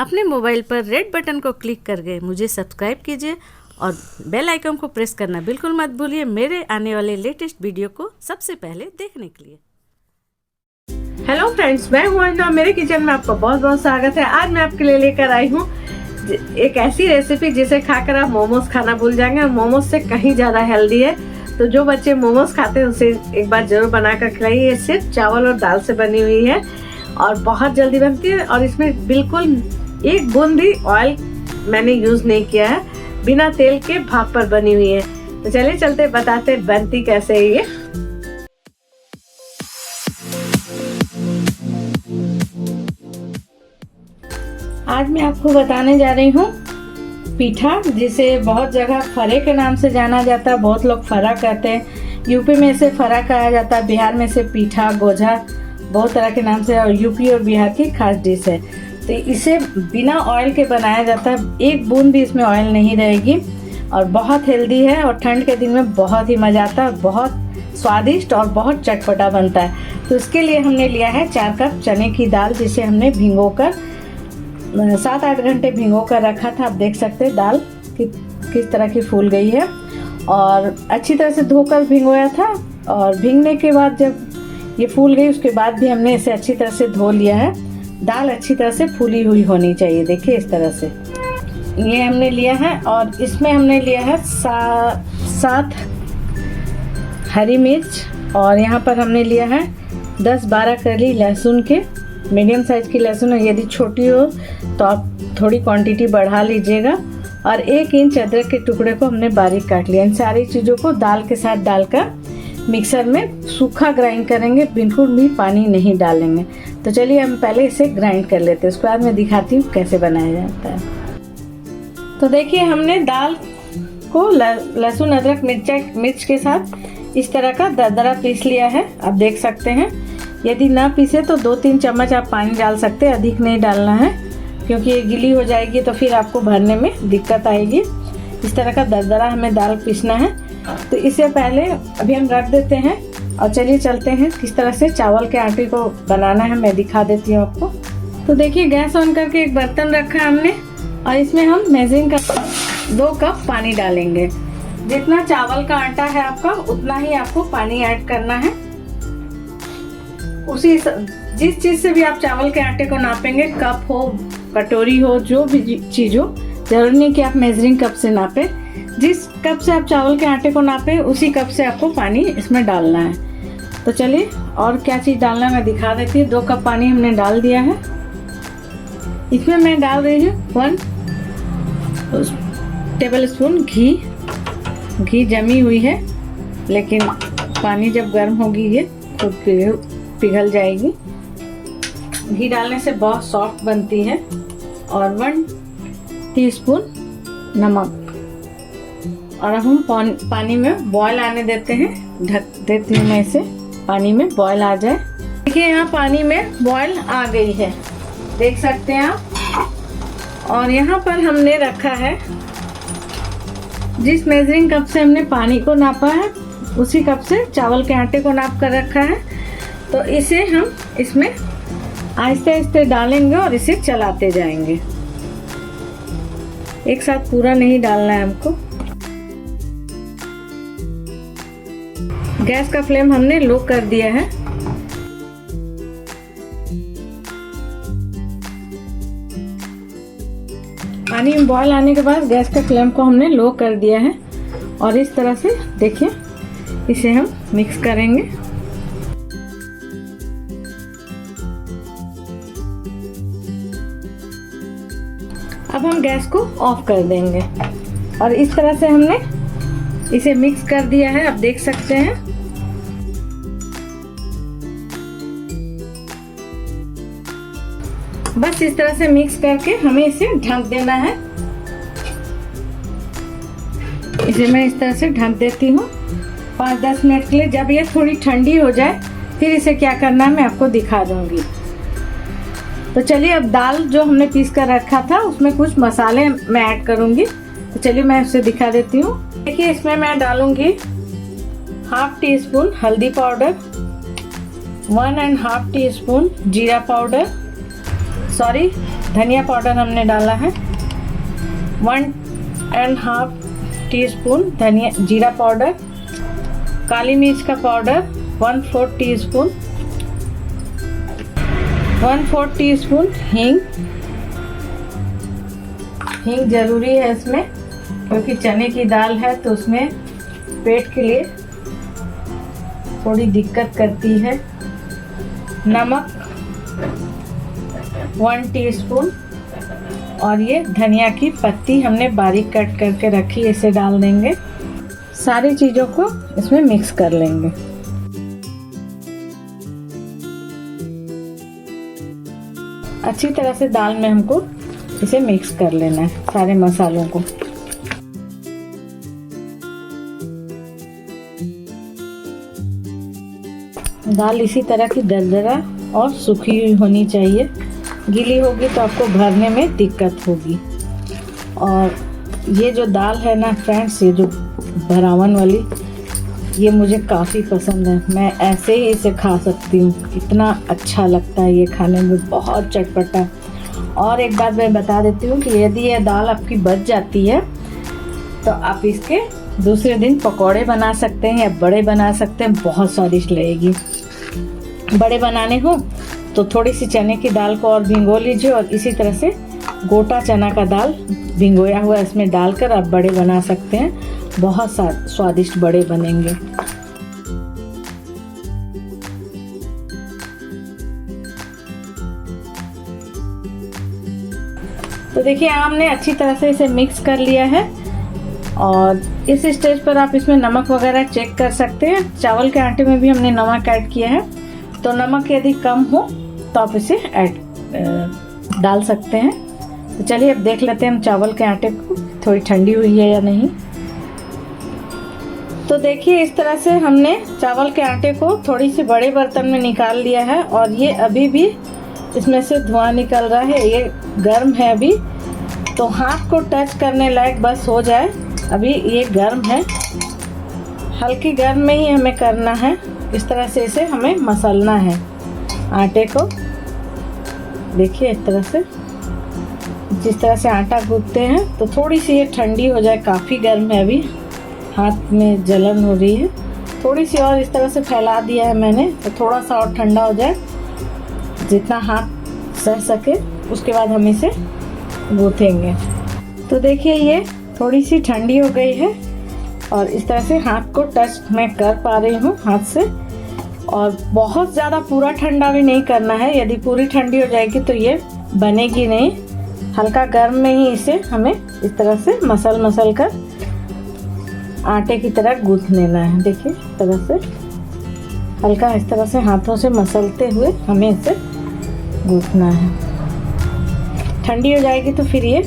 अपने मोबाइल पर red button को क्लिक करके मुझे सब्सक्राइब कीजिए और बेल आइकन को प्रेस करना बिल्कुल मत भूलिए मेरे आने वाले लेटेस्ट वीडियो को सबसे पहले देखने के लिए। हेलो फ्रेंड्स, मैं हूं अंजना। मेरे किचन में आपका बहुत बहुत स्वागत है। आज मैं आपके लिए लेकर आई हूं एक ऐसी रेसिपी जिसे खाकर आप मोमोज खाना भूल जाएंगे। मोमोज से कहीं ज़्यादा हेल्दी है। तो जो बच्चे मोमोज खाते हैं उसे एक बार जरूर बनाकर खिलाइए। ये सिर्फ चावल और दाल से बनी हुई है और बहुत जल्दी बनती है और इसमें बिल्कुल एक बूंद भी ऑयल मैंने यूज़ नहीं किया है। बिना तेल के भाप पर बनी हुई है। तो चलिए चलते बताते बनती कैसे है ये। आज मैं आपको बताने जा रही हूँ पीठा, जिसे बहुत जगह फरे के नाम से जाना जाता है। बहुत लोग फरा कहते हैं। यूपी में इसे फरा कहा जाता है, बिहार में इसे पीठा, गोझा बहुत तरह के नाम से, और यूपी और बिहार की खास डिश है। तो इसे बिना ऑयल के बनाया जाता है। एक बूंद भी इसमें ऑयल नहीं रहेगी और बहुत हेल्दी है और ठंड के दिन में बहुत ही मज़ा आता है। बहुत स्वादिष्ट और बहुत चटपटा बनता है। तो इसके लिए हमने लिया है 4 कप चने की दाल, जिसे हमने भिगोकर 7-8 घंटे भिगो कर रखा था। आप देख सकते हैं दाल किस तरह की फूल गई है और अच्छी तरह से धोकर भिगोया था। और भीगने के बाद जब ये फूल गई उसके बाद भी हमने इसे अच्छी तरह से धो लिया है। दाल अच्छी तरह से फूली हुई होनी चाहिए। देखिए इस तरह से ये हमने लिया है और इसमें हमने लिया है 7 हरी मिर्च और यहाँ पर हमने लिया है 10-12 कली लहसुन के, मीडियम साइज की लहसुन है। यदि छोटी हो तो आप थोड़ी क्वांटिटी बढ़ा लीजिएगा। और 1 इंच अदरक के टुकड़े को हमने बारीक काट लिया। इन सारी चीज़ों को दाल के साथ डालकर मिक्सर में सूखा ग्राइंड करेंगे, बिल्कुल भी पानी नहीं डालेंगे। तो चलिए हम पहले इसे ग्राइंड कर लेते हैं, उसके बाद मैं दिखाती हूँ कैसे बनाया जाता है। तो देखिए हमने दाल को लहसुन अदरक मिर्च के साथ इस तरह का दरदरा पीस लिया है। आप देख सकते हैं। यदि ना पीसे तो 2-3 चम्मच आप पानी डाल सकते हैं, अधिक नहीं डालना है क्योंकि ये गीली हो जाएगी तो फिर आपको भरने में दिक्कत आएगी। इस तरह का दरदरा हमें दाल पीसना है। तो इससे पहले अभी हम रख देते हैं और चलिए चलते हैं किस तरह से चावल के आटे को बनाना है, मैं दिखा देती हूँ आपको। तो देखिए गैस ऑन करके एक बर्तन रखा है हमने और इसमें हम मेजरिंग का 2 कप पानी डालेंगे। जितना चावल का आटा है आपका उतना ही आपको पानी ऐड करना है। उसी जिस चीज़ से भी आप चावल के आटे को नापेंगे, कप हो, कटोरी हो, जो भी चीज़ हो, जरूरी नहीं कि आप मेजरिंग कप से नापें। जिस कप से आप चावल के आटे को नापें उसी कप से आपको पानी इसमें डालना है। तो चलिए और क्या चीज़ डालना है मैं दिखा देती हूँ। 2 कप पानी हमने डाल दिया है। इसमें मैं डाल रही हूँ 1 टेबल स्पून घी जमी हुई है, लेकिन पानी जब गर्म होगी ये खुद पिघल जाएगी। घी डालने से बहुत सॉफ्ट बनती है। और 1 टीस्पून नमक। और अब हम पानी में बॉयल आने देते हैं। ढक देती हूँ मैं इसे, पानी में बॉयल आ जाए। देखिए यहाँ पानी में बॉयल आ गई है, देख सकते हैं आप। और यहाँ पर हमने रखा है, जिस मेजरिंग कप से हमने पानी को नापा है उसी कप से चावल के आटे को नाप कर रखा है। तो इसे हम इसमें आहिस्ते आहिस्ते डालेंगे और इसे चलाते जाएंगे। एक साथ पूरा नहीं डालना है हमको। गैस का फ्लेम हमने लो कर दिया है। पानी में बॉयल आने के बाद गैस का फ्लेम को हमने लो कर दिया है और इस तरह से देखिए इसे हम मिक्स करेंगे। अब हम गैस को ऑफ कर देंगे और इस तरह से हमने इसे मिक्स कर दिया है। आप देख सकते हैं। बस इस तरह से मिक्स करके हमें इसे ढक देना है। इसे मैं इस तरह से ढक देती हूँ 5-10 मिनट के लिए। जब ये थोड़ी ठंडी हो जाए फिर इसे क्या करना है मैं आपको दिखा दूंगी। तो चलिए अब दाल जो हमने पीस कर रखा था उसमें कुछ मसाले मैं ऐड करूंगी। तो चलिए मैं उसे दिखा देती हूँ। देखिए इसमें मैं डालूंगी 1/2 टीस्पून हल्दी पाउडर, 1 1/2 टीस्पून जीरा पाउडर, धनिया पाउडर हमने डाला है, 1.5 टीस्पून धनिया जीरा पाउडर, काली मिर्च का पाउडर 1/4 टीस्पून, 1/4 टीस्पून हींग। हींग ज़रूरी है इसमें क्योंकि चने की दाल है तो उसमें पेट के लिए थोड़ी दिक्कत करती है। नमक 1 टीस्पून और ये धनिया की पत्ती हमने बारीक कट करके रखी, इसे डाल देंगे। सारी चीज़ों को इसमें मिक्स कर लेंगे। अच्छी तरह से दाल में हमको इसे मिक्स कर लेना है, सारे मसालों को। दाल इसी तरह की दरदरा और सूखी हुई होनी चाहिए, गीली होगी तो आपको भरने में दिक्कत होगी। और ये जो दाल है ना फ्रेंड्स, ये जो भरावन वाली, ये मुझे काफ़ी पसंद है। मैं ऐसे ही इसे खा सकती हूँ, इतना अच्छा लगता है ये खाने में, बहुत चटपटा। और एक बात मैं बता देती हूँ कि यदि ये दाल आपकी बच जाती है तो आप इसके दूसरे दिन पकौड़े बना सकते हैं या बड़े बना सकते हैं, बहुत स्वादिष्ट लगेगी। बड़े बनाने हो तो थोड़ी सी चने की दाल को और भिगो लीजिए और इसी तरह से गोटा चना का दाल भिगोया हुआ इसमें डालकर आप बड़े बना सकते हैं, बहुत स्वादिष्ट बड़े बनेंगे। तो देखिए हमने अच्छी तरह से इसे मिक्स कर लिया है और इस स्टेज पर आप इसमें नमक वगैरह चेक कर सकते हैं। चावल के आटे में भी हमने नमक ऐड किया है, तो नमक यदि कम हो तो आप इसे डाल सकते हैं। तो चलिए अब देख लेते हैं हम चावल के आटे को थोड़ी ठंडी हुई है या नहीं। तो देखिए इस तरह से हमने चावल के आटे को थोड़ी सी बड़े बर्तन में निकाल लिया है और ये अभी भी इसमें से धुआं निकल रहा है, ये गर्म है अभी, तो हाथ को टच करने लायक बस हो जाए, अभी ये गर्म है। हल्की गर्म में ही हमें करना है, इस तरह से इसे हमें मसलना है आटे को। देखिए इस तरह से, जिस तरह से आटा गूंथते हैं, तो थोड़ी सी ये ठंडी हो जाए, काफ़ी गर्म है अभी, हाथ में जलन हो रही है। थोड़ी सी और इस तरह से फैला दिया है मैंने, तो थोड़ा सा और ठंडा हो जाए, जितना हाथ सह सके, उसके बाद हम इसे गूँथेंगे। तो देखिए ये थोड़ी सी ठंडी हो गई है और इस तरह से हाथ को टच मैं कर पा रही हूँ हाथ से। और बहुत ज़्यादा पूरा ठंडा भी नहीं करना है, यदि पूरी ठंडी हो जाएगी तो ये बनेगी नहीं। हल्का गर्म में ही इसे हमें इस तरह से मसल कर आटे की तरह गूँथ लेना है। देखिए इस तरह से हल्का इस तरह से हाथों से मसलते हुए हमें इसे गूँथना है। ठंडी हो जाएगी तो फिर ये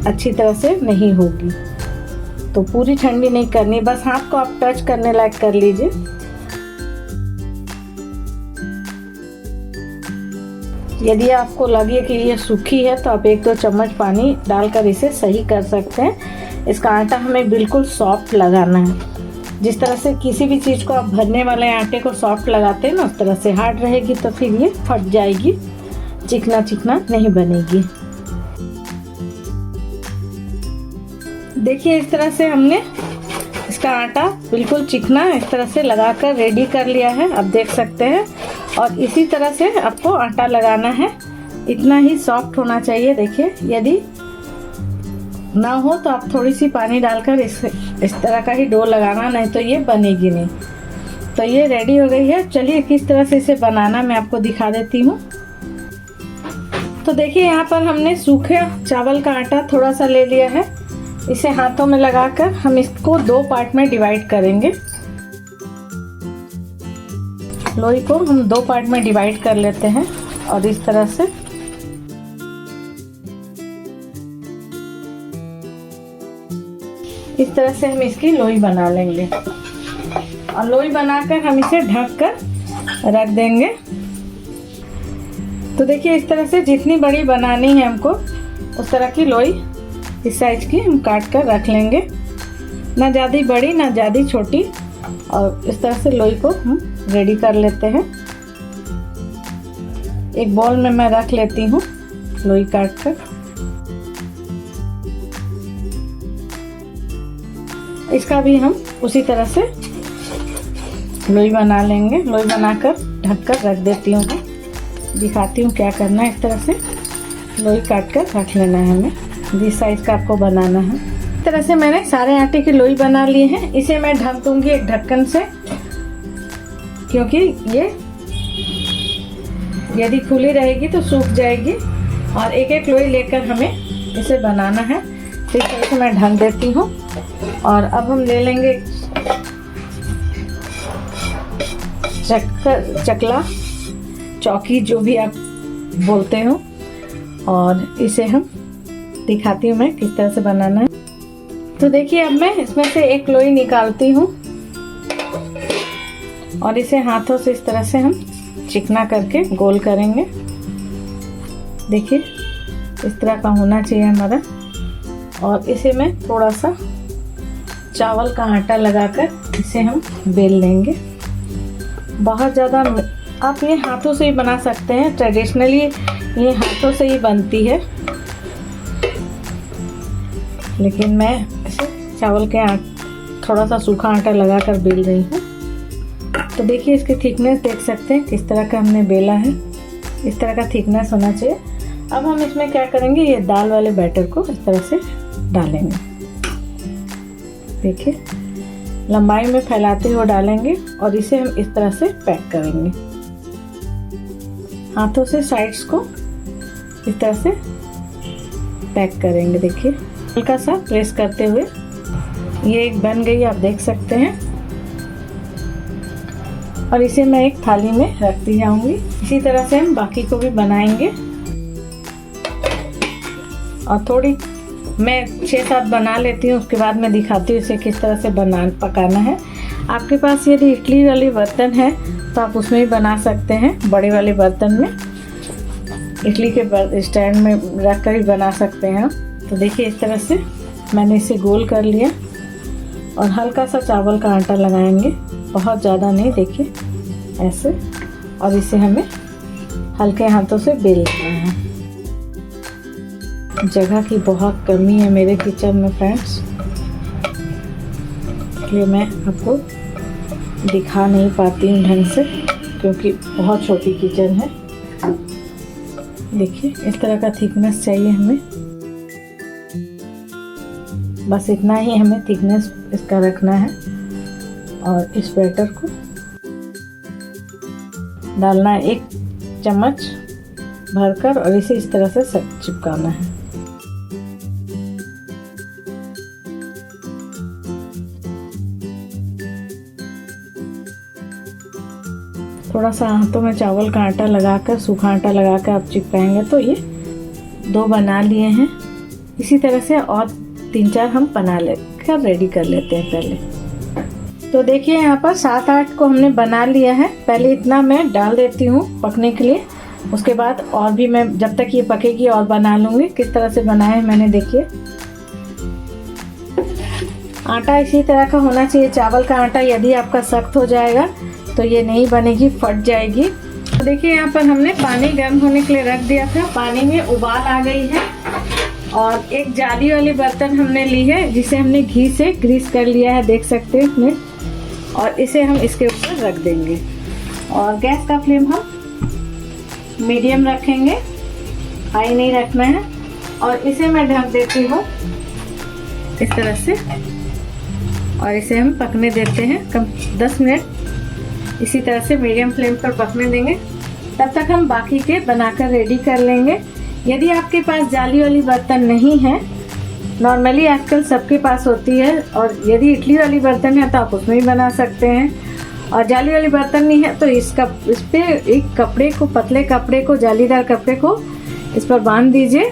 अच्छी तरह से नहीं होगी, तो पूरी ठंडी नहीं करनी, बस हाथ को आप टच करने लायक कर लीजिए। यदि आपको लगे कि ये सूखी है तो आप 1-2 चम्मच पानी डालकर इसे सही कर सकते हैं। इसका आटा हमें बिल्कुल सॉफ्ट लगाना है, जिस तरह से किसी भी चीज़ को आप भरने वाले आटे को सॉफ्ट लगाते हैं ना, उस तरह से हार्ड रहेगी तो फिर ये फट जाएगी, चिकना चिकना नहीं बनेगी। देखिए इस तरह से हमने इसका आटा बिल्कुल चिकना इस तरह से लगाकर रेडी कर लिया है, आप देख सकते हैं। और इसी तरह से आपको आटा लगाना है, इतना ही सॉफ्ट होना चाहिए। देखिए यदि ना हो तो आप थोड़ी सी पानी डालकर इस तरह का ही डो लगाना, नहीं तो ये बनेगी नहीं। तो ये रेडी हो गई है। चलिए किस तरह से इसे बनाना मैं आपको दिखा देती हूँ। तो देखिए यहाँ पर हमने सूखे चावल का आटा थोड़ा सा ले लिया है, इसे हाथों में लगाकर हम इसको 2 पार्ट में डिवाइड करेंगे। लोई को हम 2 पार्ट में डिवाइड कर लेते हैं और इस तरह से हम इसकी लोई बना लेंगे और लोई बनाकर हम इसे ढक कर रख देंगे। तो देखिए इस तरह से जितनी बड़ी बनानी है हमको, उस तरह की लोई इस साइज की हम काट कर रख लेंगे, ना ज़्यादा बड़ी ना ज़्यादा छोटी। और इस तरह से लोई को हम रेडी कर लेते हैं। एक बाउल में मैं रख लेती हूँ लोई काट कर। इसका भी हम उसी तरह से लोई बना लेंगे। लोई बनाकर ढककर रख देती हूँ। दिखाती हूँ क्या करना है। इस तरह से लोई काट कर रख लेना है हमें। जिस साइज का आपको बनाना है। इस तरह से मैंने सारे आटे की लोई बना लिए हैं। इसे मैं ढक दूंगी एक ढक्कन से, क्योंकि ये यदि खुली रहेगी तो सूख जाएगी। और एक एक लोई लेकर हमें इसे बनाना है। तो इस तरह से मैं ढक देती हूँ। और अब हम ले लेंगे चकला, चौकी, जो भी आप बोलते हो। और इसे हम दिखाती हूँ मैं किस तरह से बनाना है। तो देखिए, अब मैं इसमें से एक लोई निकालती हूँ और इसे हाथों से इस तरह से हम चिकना करके गोल करेंगे। देखिए, इस तरह का होना चाहिए हमारा। और इसे मैं थोड़ा सा चावल का आटा लगाकर इसे हम बेल लेंगे। बहुत ज़्यादा आप ये हाथों से ही बना सकते हैं। ट्रेडिशनली ये हाथों से ही बनती है, लेकिन मैं इसे चावल के थोड़ा सा सूखा आटा लगाकर बेल रही हूँ। तो देखिए, इसकी थिकनेस देख सकते हैं किस तरह का हमने बेला है। इस तरह का थिकनेस होना चाहिए। अब हम इसमें क्या करेंगे, ये दाल वाले बैटर को इस तरह से डालेंगे। देखिए, लंबाई में फैलाते हुए डालेंगे और इसे हम इस तरह से पैक करेंगे। हाथों से साइड्स को इस तरह से पैक करेंगे। देखिए, हल्का सा प्रेस करते हुए ये एक बन गई, आप देख सकते हैं। और इसे मैं एक थाली में रखती जाऊंगी। इसी तरह से हम बाकी को भी बनाएंगे। और थोड़ी मैं 6-7 बना लेती हूँ, उसके बाद मैं दिखाती हूँ इसे किस तरह से पकाना है। आपके पास यदि इडली वाली बर्तन है तो आप उसमें भी बना सकते हैं। बड़े वाले बर्तन में, इडली के स्टैंड में रख कर भी बना सकते हैं। तो देखिए, इस तरह से मैंने इसे गोल कर लिया और हल्का सा चावल का आटा लगाएंगे, बहुत ज़्यादा नहीं। देखिए, ऐसे। और इसे हमें हल्के हाथों से बेलना है। जगह की बहुत कमी है मेरे किचन में फ्रेंड्स, इसलिए मैं आपको दिखा नहीं पाती हूँ ढंग से, क्योंकि बहुत छोटी किचन है। देखिए, इस तरह का थिकनेस चाहिए हमें। बस इतना ही हमें थिकनेस इसका रखना है। और इस बैटर को डालना है 1 चम्मच भरकर और इसे इस तरह से चिपकाना है। थोड़ा सा हाथों में चावल का आटा लगाकर, सूखा आटा लगाकर आप चिपकाएंगे तो ये 2 बना लिए हैं। इसी तरह से और 3-4 हम बना लेकर रेडी कर लेते हैं पहले। तो देखिए, यहाँ पर 7-8 को हमने बना लिया है। पहले इतना मैं डाल देती हूँ पकने के लिए। उसके बाद और भी मैं, जब तक ये पकेगी, और बना लूँगी। किस तरह से बनाया है मैंने, देखिए। आटा इसी तरह का होना चाहिए, चावल का आटा। यदि आपका सख्त हो जाएगा तो ये नहीं बनेगी, फट जाएगी। तो देखिए, यहाँ पर हमने पानी गर्म होने के लिए रख दिया था। पानी में उबाल आ गई है। और एक जाली वाली बर्तन हमने ली है, जिसे हमने घी से ग्रीस कर लिया है, देख सकते हैं इसमें। और इसे हम इसके ऊपर रख देंगे। और गैस का फ्लेम हम मीडियम रखेंगे, हाई नहीं रखना है। और इसे मैं ढक देती हूँ इस तरह से। और इसे हम पकने देते हैं कम 10 मिनट। इसी तरह से मीडियम फ्लेम पर पकने देंगे। तब तक हम बाकी के बनाकर रेडी कर लेंगे। यदि आपके पास जाली वाली बर्तन नहीं है, नॉर्मली आजकल सबके पास होती है, और यदि इडली वाली बर्तन है तो आप उसमें भी बना सकते हैं। और जाली वाली बर्तन नहीं है तो इस पे एक कपड़े को, पतले कपड़े को, जालीदार कपड़े को इस पर बांध दीजिए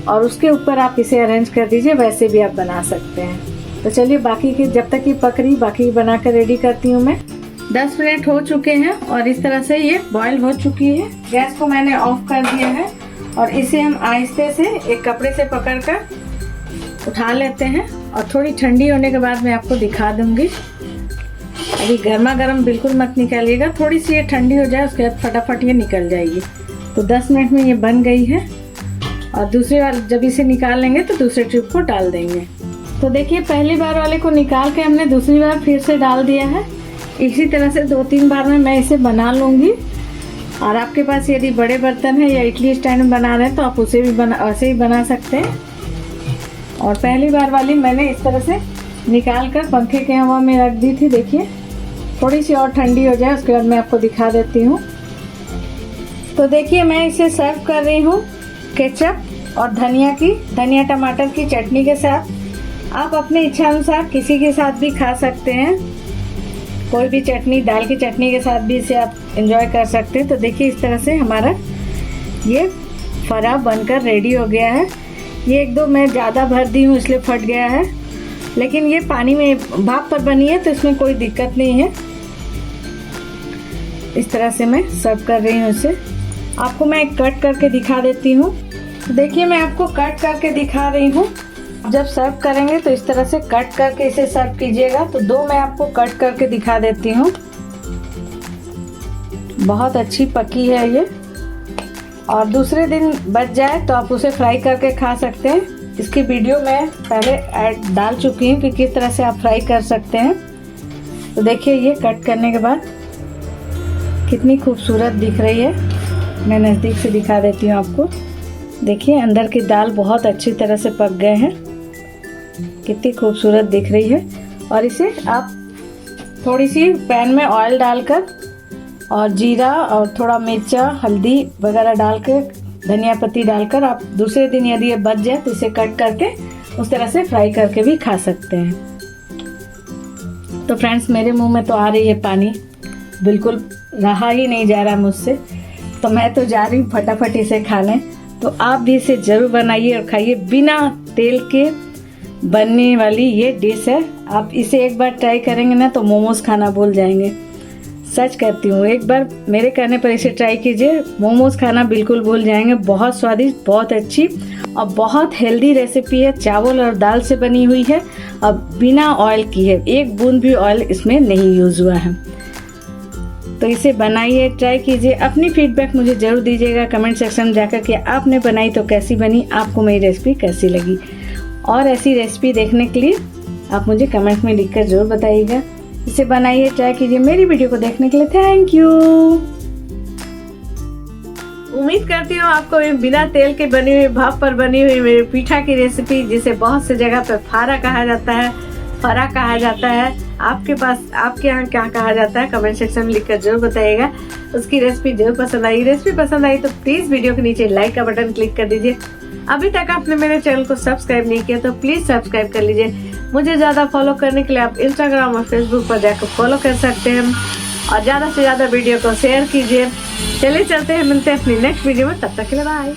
और उसके ऊपर आप इसे अरेंज कर दीजिए। वैसे भी आप बना सकते हैं। तो चलिए, बाकी की जब तक ये पक रही, बाकी बना कर रेडी करती हूँ मैं। 10 मिनट हो चुके हैं और इस तरह से ये बॉईल हो चुकी है। गैस को मैंने ऑफ कर दिया है और इसे हम आहिस्ते से एक कपड़े से पकड़कर उठा लेते हैं। और थोड़ी ठंडी होने के बाद मैं आपको दिखा दूंगी। अभी गर्मा गर्म बिल्कुल मत निकालिएगा, थोड़ी सी ये ठंडी हो जाए, उसके बाद फटाफट ये निकल जाएगी। तो 10 मिनट में ये बन गई है। और दूसरी बार जब इसे निकाल लेंगे तो दूसरे ट्यूब को डाल देंगे। तो देखिए पहली बार वाले को निकाल के हमने दूसरी बार फिर से डाल दिया है। इसी तरह से 2-3 बार में मैं इसे बना लूँगी। और आपके पास यदि बड़े बर्तन है या इडली स्टैंड में बना रहे हैं तो आप उसे भी वैसे ही बना सकते हैं। और पहली बार वाली मैंने इस तरह से निकाल कर पंखे के हवा में रख दी थी। देखिए थोड़ी सी और ठंडी हो जाए उसके बाद मैं आपको दिखा देती हूँ। तो देखिए मैं इसे सर्व कर रही हूँ केचप और धनिया टमाटर की चटनी के साथ। आप अपने इच्छा अनुसार किसी के साथ भी खा सकते हैं, कोई भी चटनी, दाल की चटनी के साथ भी इसे आप एंजॉय कर सकते हैं। तो देखिए इस तरह से हमारा ये फरा बनकर रेडी हो गया है। ये 1-2 मैं ज़्यादा भर दी हूँ इसलिए फट गया है, लेकिन ये पानी में भाप पर बनी है तो इसमें कोई दिक्कत नहीं है। इस तरह से मैं सर्व कर रही हूँ इसे। आपको मैं कट करके दिखा देती हूँ। देखिए मैं आपको कट करके दिखा रही हूँ। जब सर्व करेंगे तो इस तरह से कट करके इसे सर्व कीजिएगा। तो 2 मैं आपको कट करके दिखा देती हूँ। बहुत अच्छी पकी है ये, और दूसरे दिन बच जाए तो आप उसे फ्राई करके खा सकते हैं। इसकी वीडियो मैं पहले डाल चुकी हूँ कि किस तरह से आप फ्राई कर सकते हैं। तो देखिए ये कट करने के बाद कितनी खूबसूरत दिख रही है। मैं नज़दीक से दिखा देती हूँ आपको। देखिए अंदर की दाल बहुत अच्छी तरह से पक गए हैं, कितनी खूबसूरत दिख रही है। और इसे आप थोड़ी सी पैन में ऑयल डालकर और जीरा और थोड़ा मिर्चा, हल्दी वगैरह डाल के, धनिया पत्ती डालकर आप दूसरे दिन यदि ये बच जाए तो इसे कट करके उस तरह से फ्राई करके भी खा सकते हैं। तो फ्रेंड्स मेरे मुंह में तो आ रही है पानी, बिल्कुल रहा ही नहीं जा रहा मुझसे। तो मैं तो जा रही हूँ फटाफट इसे खाने। तो आप भी इसे ज़रूर बनाइए और खाइए। बिना तेल के बनने वाली ये डिश है। आप इसे एक बार ट्राई करेंगे ना तो मोमोज़ खाना भूल जाएंगे। सच कहती हूँ, एक बार मेरे कहने पर इसे ट्राई कीजिए, मोमोज़ खाना बिल्कुल भूल जाएंगे। बहुत स्वादिष्ट, बहुत अच्छी और बहुत हेल्दी रेसिपी है। चावल और दाल से बनी हुई है और बिना ऑयल की है, 1 बूंद भी ऑयल इसमें नहीं यूज़ हुआ है। तो इसे बनाइए, ट्राई कीजिए। अपनी फीडबैक मुझे ज़रूर दीजिएगा कमेंट सेक्शन में जाकर कि आपने बनाई तो कैसी बनी, आपको मेरी रेसिपी कैसी लगी। और ऐसी रेसिपी देखने के लिए आप मुझे कमेंट में लिखकर ज़रूर बताइएगा। इसे बनाइए, ट्राई कीजिए। मेरी वीडियो को देखने के लिए थैंक यू। उम्मीद करती हूँ आपको बिना तेल के बनी हुई, भाप पर बनी हुई मेरी पीठा की रेसिपी, जिसे बहुत सी जगह पर फारा कहा जाता है, फरा कहा जाता है, आपके यहाँ क्या कहा जाता है कमेंट सेक्शन में लिखकर जरूर बताइएगा। उसकी रेसिपी जरूर पसंद आई। रेसिपी पसंद आई तो प्लीज़ वीडियो के नीचे लाइक का बटन क्लिक कर दीजिए। अभी तक आपने मेरे चैनल को सब्सक्राइब नहीं किया तो प्लीज़ सब्सक्राइब कर लीजिए। मुझे ज़्यादा फॉलो करने के लिए आप इंस्टाग्राम और फेसबुक पर जाकर फॉलो कर सकते हैं और ज़्यादा से ज़्यादा वीडियो को शेयर कीजिए। चलिए चलते हैं, मिलते हैं अपनी नेक्स्ट वीडियो में। तब तक के लिए बाय।